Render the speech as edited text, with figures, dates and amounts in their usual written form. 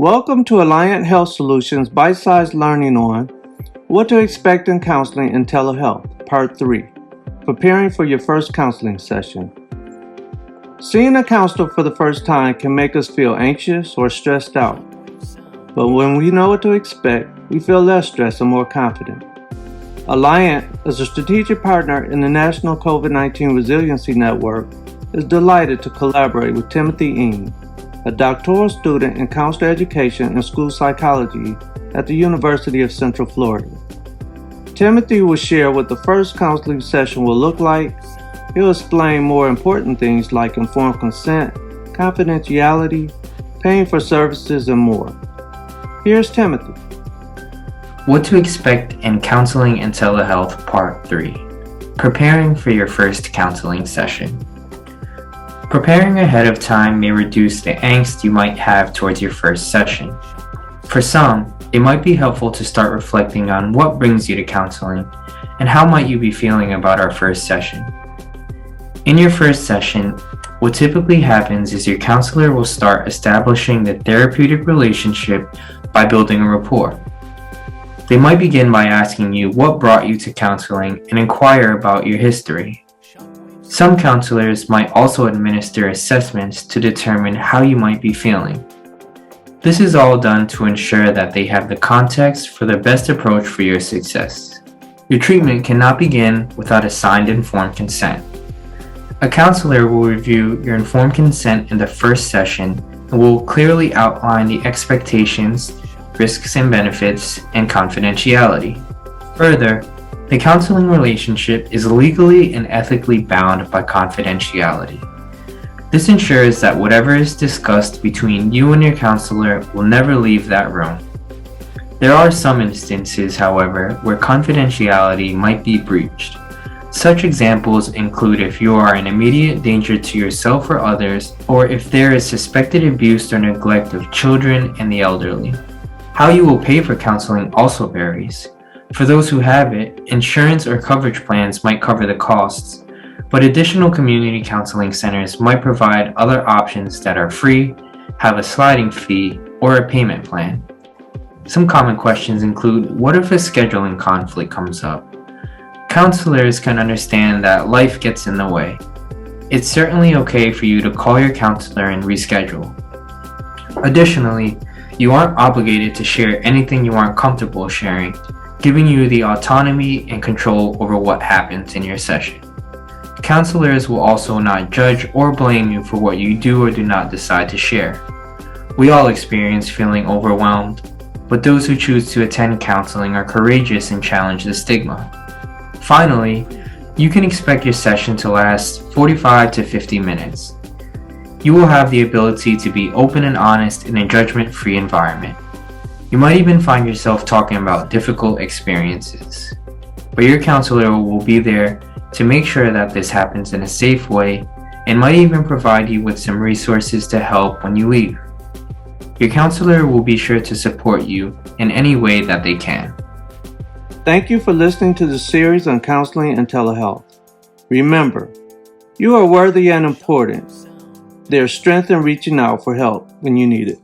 Welcome to Alliant Health Solutions Bite-Sized Learning on What to Expect in Counseling and Telehealth, Part 3, Preparing for Your First Counseling Session. Seeing a counselor for the first time can make us feel anxious or stressed out. But when we know what to expect, we feel less stressed and more confident. Alliant, as a strategic partner in the National COVID-19 Resiliency Network, is delighted to collaborate with Timothy Ng, a doctoral student in counselor education and school psychology at the University of Central Florida. Timothy will share what the first counseling session will look like. He'll explain more important things like informed consent, confidentiality, paying for services, and more. Here's Timothy. What to expect in Counseling and Telehealth Part 3. Preparing for your first counseling session. Preparing ahead of time may reduce the angst you might have towards your first session. For some, it might be helpful to start reflecting on what brings you to counseling and how might you be feeling about our first session. In your first session, what typically happens is your counselor will start establishing the therapeutic relationship by building a rapport. They might begin by asking you what brought you to counseling and inquire about your history. Some counselors might also administer assessments to determine how you might be feeling. This is all done to ensure that they have the context for the best approach for your success. Your treatment cannot begin without a signed informed consent. A counselor will review your informed consent in the first session and will clearly outline the expectations, risks and benefits, and confidentiality. Further, the counseling relationship is legally and ethically bound by confidentiality. This ensures that whatever is discussed between you and your counselor will never leave that room. There are some instances, however, where confidentiality might be breached. Such examples include if you are in immediate danger to yourself or others, or if there is suspected abuse or neglect of children and the elderly. How you will pay for counseling also varies. For those who have it, insurance or coverage plans might cover the costs, but additional community counseling centers might provide other options that are free, have a sliding fee, or a payment plan. Some common questions include, what if a scheduling conflict comes up? Counselors can understand that life gets in the way. It's certainly okay for you to call your counselor and reschedule. Additionally, you aren't obligated to share anything you aren't comfortable sharing, giving you the autonomy and control over what happens in your session. Counselors will also not judge or blame you for what you do or do not decide to share. We all experience feeling overwhelmed, but those who choose to attend counseling are courageous and challenge the stigma. Finally, you can expect your session to last 45 to 50 minutes. You will have the ability to be open and honest in a judgment-free environment. You might even find yourself talking about difficult experiences, but your counselor will be there to make sure that this happens in a safe way and might even provide you with some resources to help when you leave. Your counselor will be sure to support you in any way that they can. Thank you for listening to the series on counseling and telehealth. Remember, you are worthy and important. There's strength in reaching out for help when you need it.